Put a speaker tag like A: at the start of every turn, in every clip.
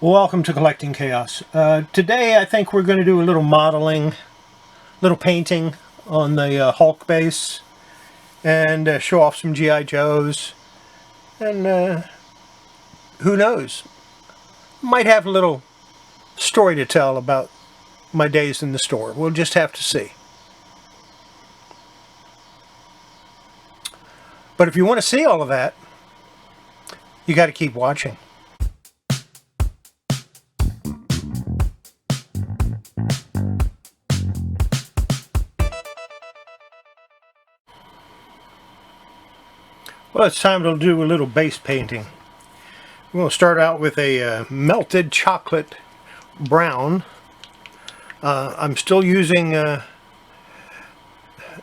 A: Welcome to Collecting Chaos. Today I think we're going to do a little modeling, little painting on the Hulk base and show off some G.I. Joes, and who knows, might have a little story to tell about my days in the store. We'll just have to see. But if you want to see all of that, you got to keep watching. Well, it's time to do a little base painting. We're going to start out with a melted chocolate brown. I'm still using,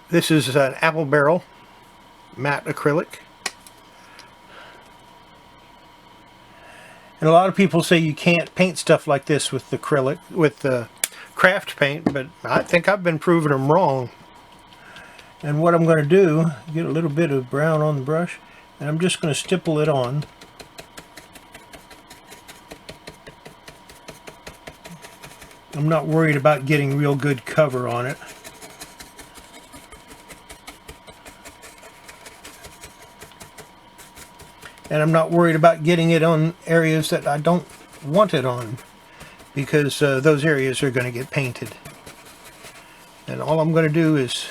A: this is an apple barrel matte acrylic. And a lot of people say you can't paint stuff like this with the acrylic, with the craft paint, but I think I've been proving them wrong. And what I'm going to do, get a little bit of brown on the brush, and I'm just going to stipple it on. I'm not worried about getting real good cover on it. And I'm not worried about getting it on areas that I don't want it on, because those areas are going to get painted. And all I'm going to do is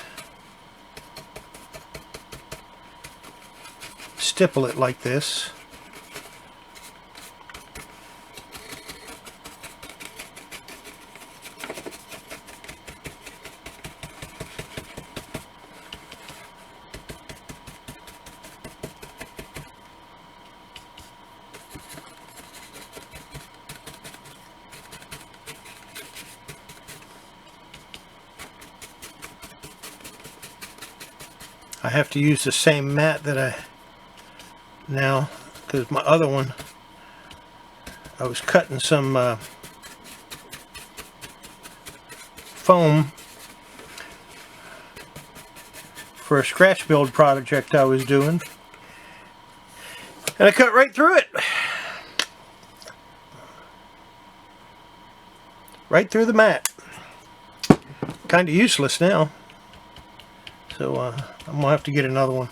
A: stipple it like this. I have to use the same mat that I now, because my other one, I was cutting some foam for a scratch build project I was doing, and I cut right through it, right through the mat. Kind of useless now, so I'm gonna have to get another one.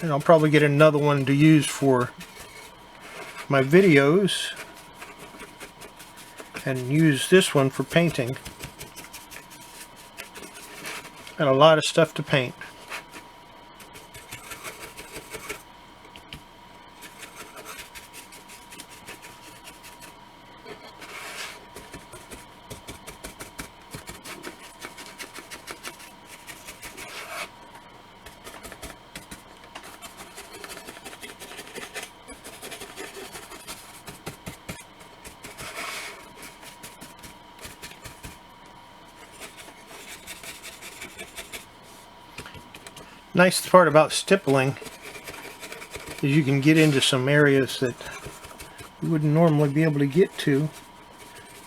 A: And I'll probably get another one to use for my videos and use this one for painting. Got a lot of stuff to paint. Nice part about stippling is you can get into some areas that you wouldn't normally be able to get to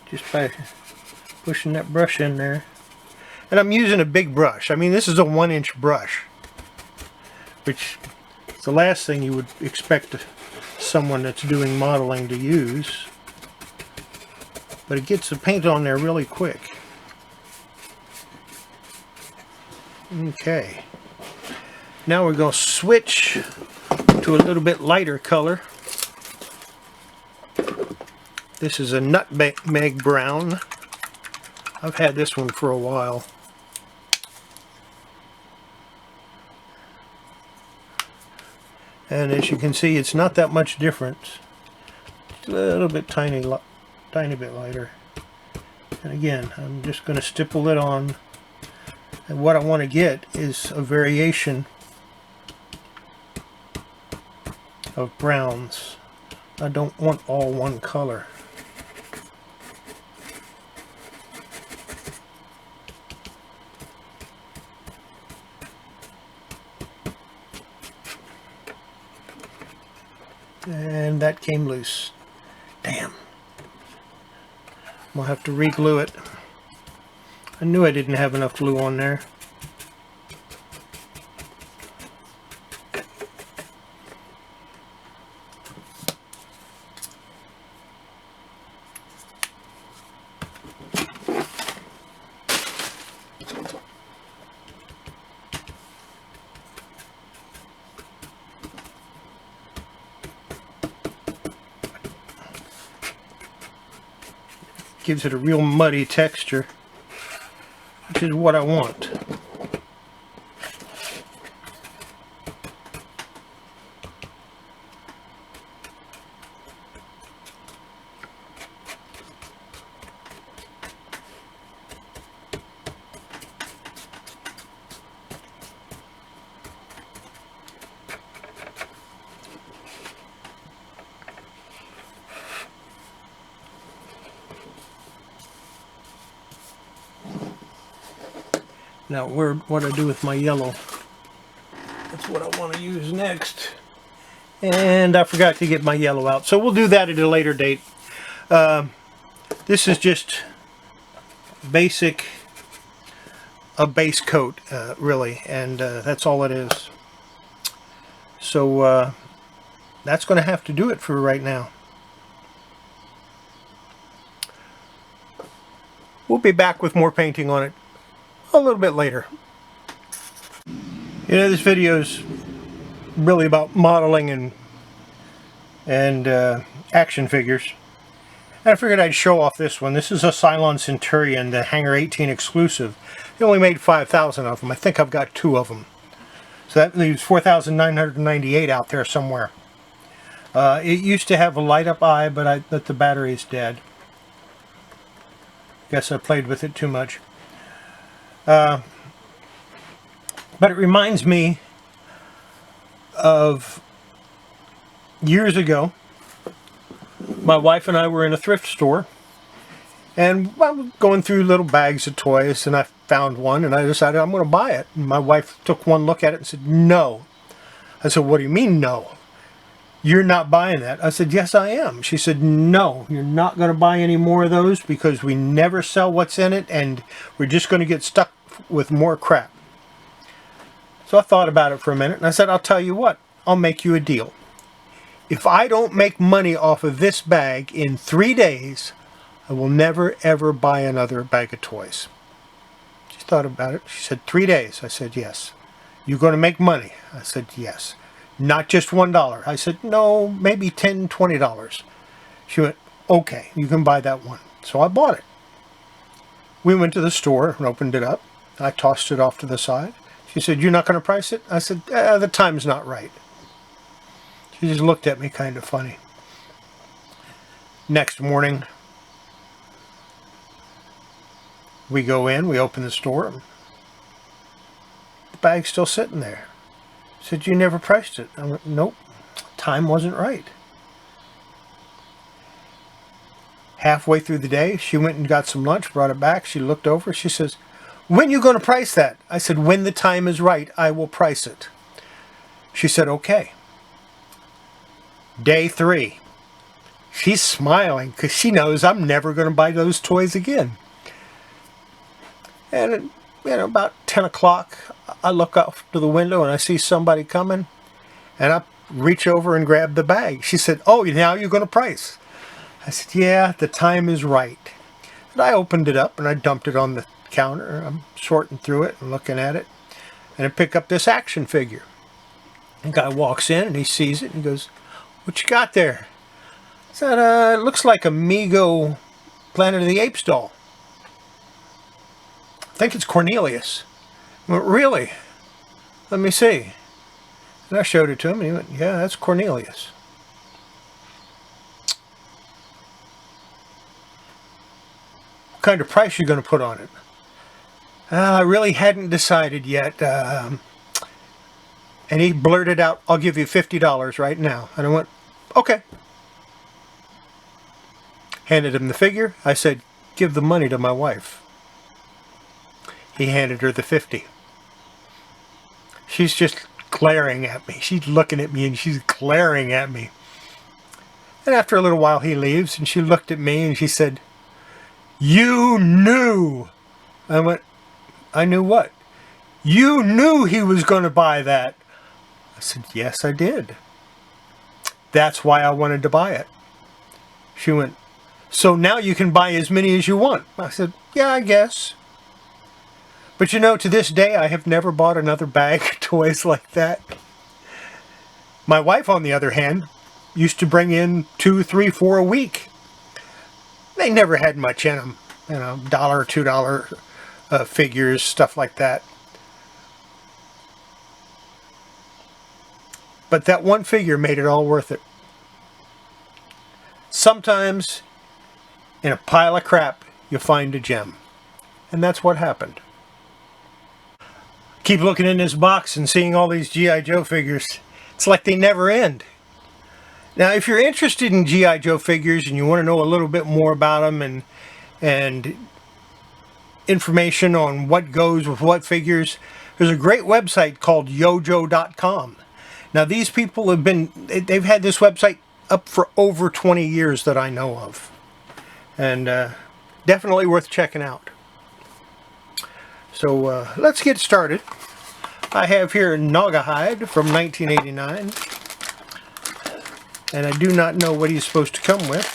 A: just by pushing that brush in there. And I'm using a big brush. I mean, this is a 1-inch brush, which is the last thing you would expect someone that's doing modeling to use. But it gets the paint on there really quick. Okay. Now we're going to switch to a little bit lighter color. This is a nutmeg brown. I've had this one for a while. And as you can see, it's not that much different. It's a little bit tiny bit lighter. And again, I'm just going to stipple it on. And what I want to get is a variation of browns. I don't want all one color. And that came loose. Damn. We'll have to re-glue it. I knew I didn't have enough glue on there. gives it a real muddy texture, which is what I want. Now, what I do with my yellow, that's what I want to use next. And I forgot to get my yellow out, so we'll do that at a later date. This is just a base coat, really, and that's all it is. So that's going to have to do it for right now. We'll be back with more painting on it a little bit later. You know, this video is really about modeling and action figures. And I figured I'd show off this one. This is a Cylon Centurion, the Hangar 18 exclusive. They only made 5,000 of them. I think I've got 2 of them. So that leaves 4,998 out there somewhere. It used to have a light-up eye, but the battery is dead. Guess I played with it too much. But it reminds me of years ago. My wife and I were in a thrift store, and I was going through little bags of toys, and I found one, and I decided I'm going to buy it. And my wife took one look at it and said, "No." I said, "What do you mean, no? You're not buying that." I said, "Yes, I am." She said, "No, you're not going to buy any more of those because we never sell what's in it, and we're just going to get stuck with more crap." So I thought about it for a minute, and I said, "I'll tell you what, I'll make you a deal. If I don't make money off of this bag in 3 days, I will never ever buy another bag of toys." She thought about it. She said, 3 days. I said, "Yes." "You're going to make money?" I said, "Yes." "Not just $1. I said, "No, maybe $10, $20. She went, "Okay, you can buy that one." So I bought it. We went to the store and opened it up. I tossed it off to the side. She said, "You're not going to price it?" I said, "The time's not right." She just looked at me kind of funny. Next morning, we go in, we open the store. The bag's still sitting there. She said, "You never priced it." I went, "Nope, time wasn't right." Halfway through the day, she went and got some lunch, brought it back. She looked over, she says, "When you going to price that?" I said, "When the time is right, I will price it." She said, "Okay." Day 3. She's smiling because she knows I'm never going to buy those toys again. And about 10 o'clock, I look out to the window and I see somebody coming, and I reach over and grab the bag. She said, "Oh, now you're going to price?" I said, "Yeah, the time is right." And I opened it up and I dumped it on the counter. I'm sorting through it and looking at it, and I pick up this action figure. The guy walks in and he sees it and he goes, "What you got there?" I said, "It looks like a Mego Planet of the Apes doll. I think it's Cornelius." I went, "Really? Let me see." And I showed it to him and he went, "Yeah, that's Cornelius." "What kind of price are you going to put on it?" I really hadn't decided yet. And he blurted out, "I'll give you $50 right now." And I went, "Okay." Handed him the figure. I said, "Give the money to my wife." He handed her the 50. She's just glaring at me. She's looking at me and she's glaring at me. And after a little while he leaves and she looked at me and she said, "You knew." I went, "I knew what?" "You knew he was going to buy that." I said, "Yes, I did. That's why I wanted to buy it." She went, "So now you can buy as many as you want." I said, "Yeah, I guess." But you know, to this day, I have never bought another bag of toys like that. My wife, on the other hand, used to bring in 2, 3, 4 a week. They never had much in them, you know, $1, $2 figures, stuff like that. But that one figure made it all worth it. Sometimes in a pile of crap you find a gem, and that's what happened. Keep looking in this box and seeing all these G.I. Joe figures. It's like they never end. Now, if you're interested in G.I. Joe figures and you want to know a little bit more about them and information on what goes with what figures, there's a great website called yojo.com. Now, these people they've had this website up for over 20 years that I know of. And definitely worth checking out. So let's get started. I have here Naugahyde from 1989. And I do not know what he's supposed to come with.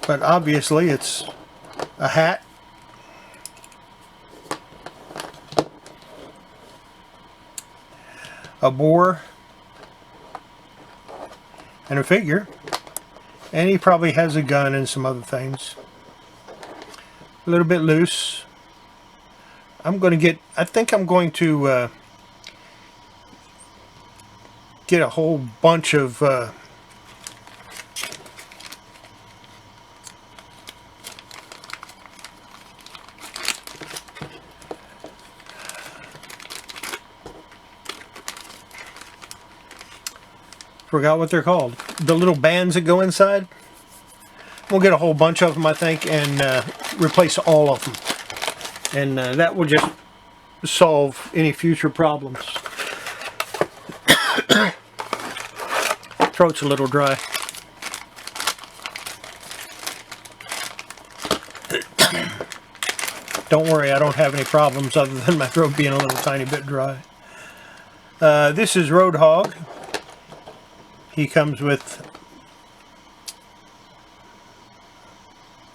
A: But obviously it's a hat. A boar. And a figure. And he probably has a gun and some other things. A little bit loose. I think I'm going to get a whole bunch of forgot what they're called. The little bands that go inside. We'll get a whole bunch of them, I think, and replace all of them. And that will just solve any future problems. Throat's a little dry. Don't worry, I don't have any problems other than my throat being a little tiny bit dry. This is Roadhog. He comes with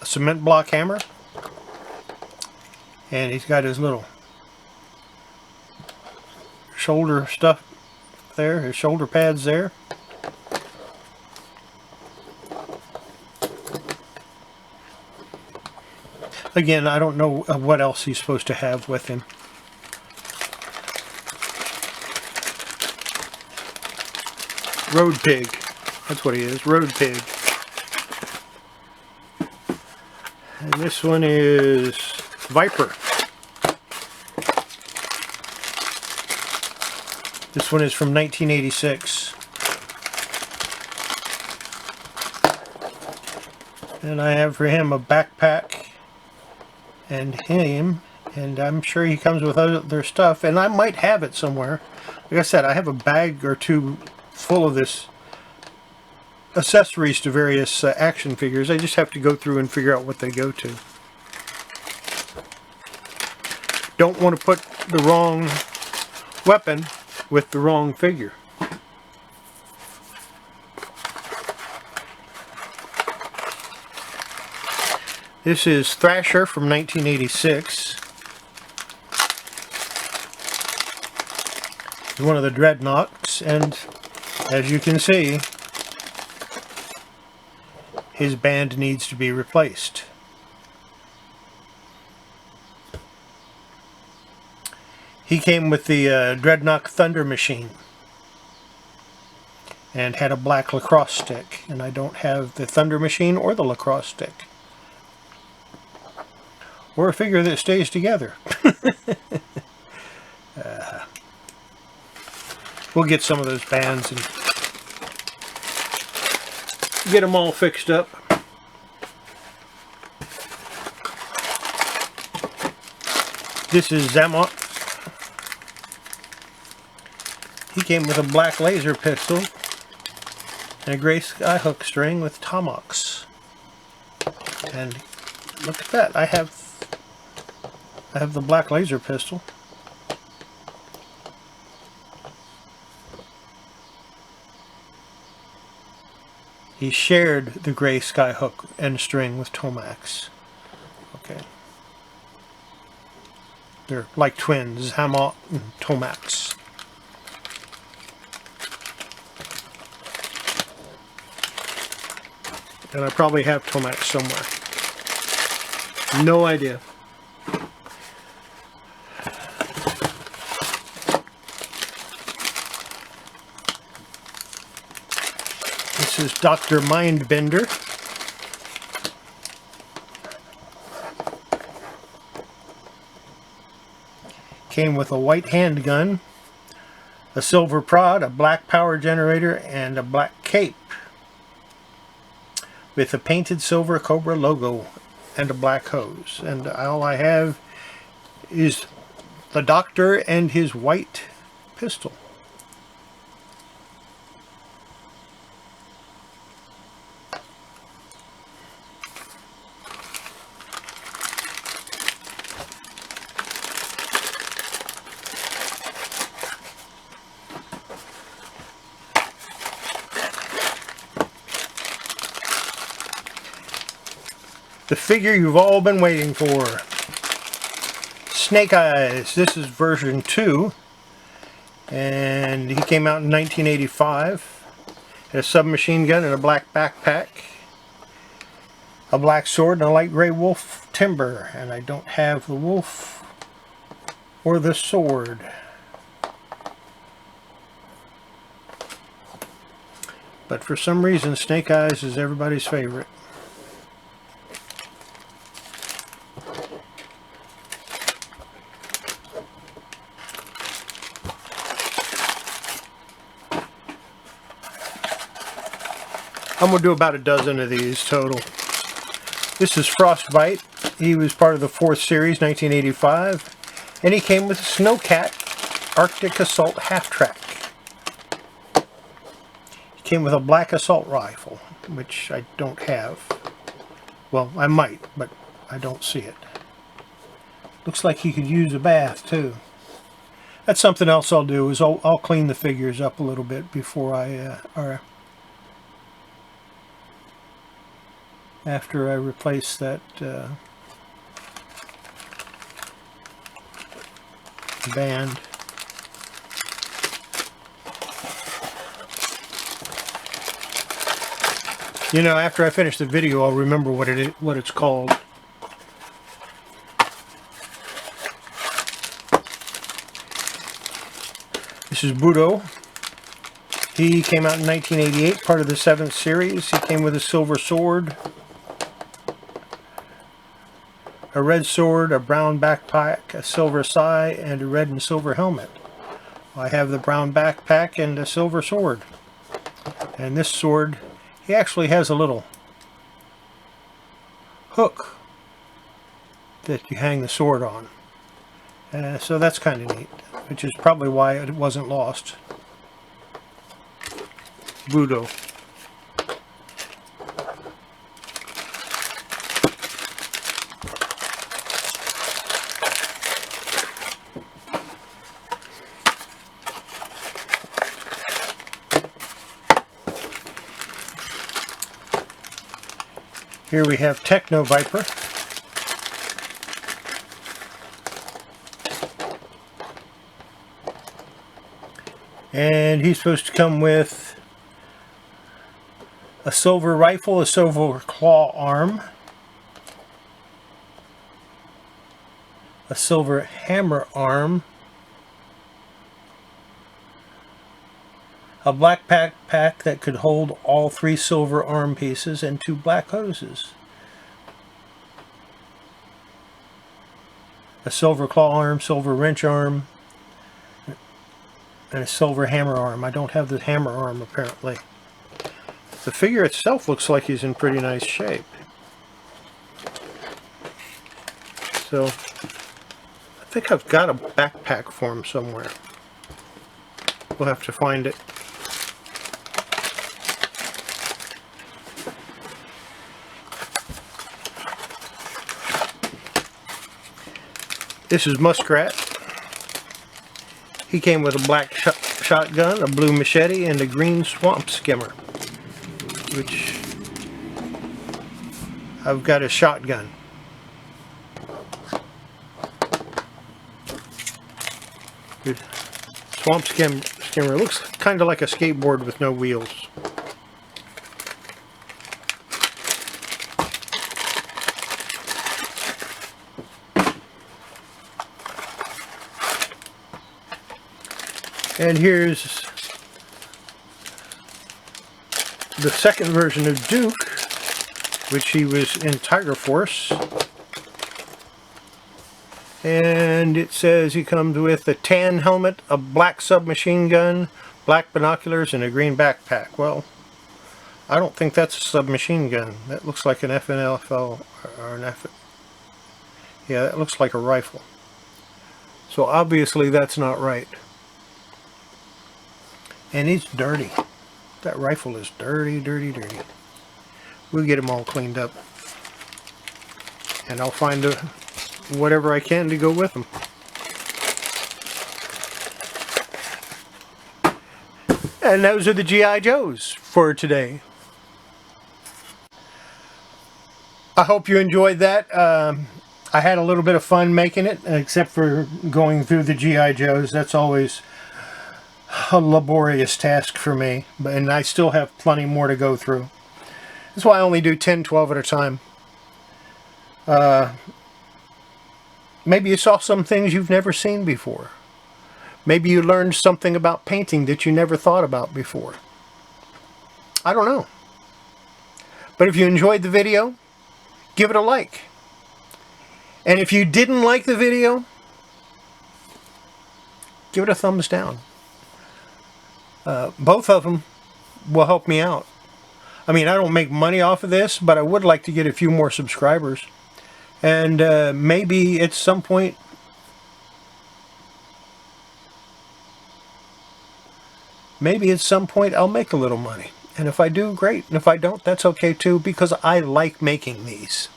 A: a cement block hammer. And he's got his little shoulder stuff there, his shoulder pads there. Again, I don't know what else he's supposed to have with him. Road Pig. That's what he is, Road Pig. And this one is Viper. This one is from 1986. And I have for him a backpack and him, and I'm sure he comes with other stuff, and I might have it somewhere. Like I said, I have a bag or two full of this accessories to various action figures. I just have to go through and figure out what they go to. Don't want to put the wrong weapon with the wrong figure. This is Thrasher from 1986. One of the Dreadnoks, and as you can see, his band needs to be replaced. He came with the Dreadnought Thunder Machine and had a black lacrosse stick, and I don't have the Thunder Machine or the lacrosse stick. Or a figure that stays together. We'll get some of those bands and get them all fixed up. This is Zamok. He came with a black laser pistol and a gray skyhook string with tomahawks. And look at that, I have the black laser pistol. He shared the gray skyhook and string with tomahawks. Okay. They're like twins, Hamot and tomahawks. And I probably have Tomax somewhere. No idea. This is Dr. Mindbender. Came with a white handgun, a silver prod, a black power generator, and a black cape with a painted silver Cobra logo and a black hose. And all I have is the doctor and his white pistol. The figure you've all been waiting for. Snake Eyes. This is version 2. And he came out in 1985. Had a submachine gun and a black backpack. A black sword and a light gray wolf timber. And I don't have the wolf or the sword. But for some reason, Snake Eyes is everybody's favorite. I'm going to do about a dozen of these total. This is Frostbite. He was part of the 4th series, 1985. And he came with a Snowcat Arctic Assault half-track. He came with a black assault rifle, which I don't have. Well, I might, but I don't see it. Looks like he could use a bath, too. That's something else I'll do, is I'll clean the figures up a little bit before after I replace that band. You know, after I finish the video, I'll remember what it's called. This is Budo. He came out in 1988, part of the 7th series. He came with a silver sword, a red sword, a brown backpack, a silver sai, and a red and silver helmet. I have the brown backpack and a silver sword. And this sword, he actually has a little hook that you hang the sword on. So that's kind of neat, which is probably why it wasn't lost. Budo. Here we have Techno Viper. And he's supposed to come with a silver rifle, a silver claw arm, a silver hammer arm, a black backpack that could hold all 3 silver arm pieces, and 2 black hoses. A silver claw arm, silver wrench arm, and a silver hammer arm. I don't have the hammer arm apparently. The figure itself looks like he's in pretty nice shape. So, I think I've got a backpack for him somewhere. We'll have to find it. This is Muskrat. He came with a black shotgun, a blue machete, and a green swamp skimmer, which I've got a shotgun. Good. Swamp skimmer looks kind of like a skateboard with no wheels. And here's the second version of Duke, which he was in Tiger Force. And it says he comes with a tan helmet, a black submachine gun, black binoculars, and a green backpack. Well, I don't think that's a submachine gun. That looks like an FNLFL or an F. Yeah, that looks like a rifle. So obviously that's not right. And it's dirty. That rifle is dirty, dirty, dirty. We'll get them all cleaned up. And I'll find whatever I can to go with them. And those are the G.I. Joes for today. I hope you enjoyed that. I had a little bit of fun making it, except for going through the G.I. Joes. That's always a laborious task for me, and I still have plenty more to go through. That's why I only do 10, 12 at a time. Maybe you saw some things you've never seen before. Maybe you learned something about painting that you never thought about before. I don't know. But if you enjoyed the video, give it a like. And if you didn't like the video, give it a thumbs down. Both of them will help me out. I mean, I don't make money off of this, but I would like to get a few more subscribers. And maybe at some point, I'll make a little money. And if I do, great. And if I don't, that's okay too, because I like making these.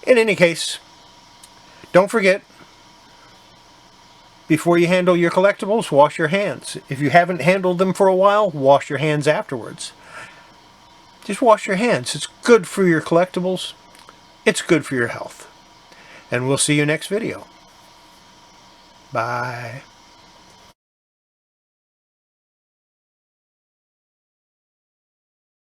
A: In any case, don't forget, before you handle your collectibles, wash your hands. If you haven't handled them for a while, wash your hands afterwards. Just wash your hands. It's good for your collectibles. It's good for your health. And we'll see you next video. Bye.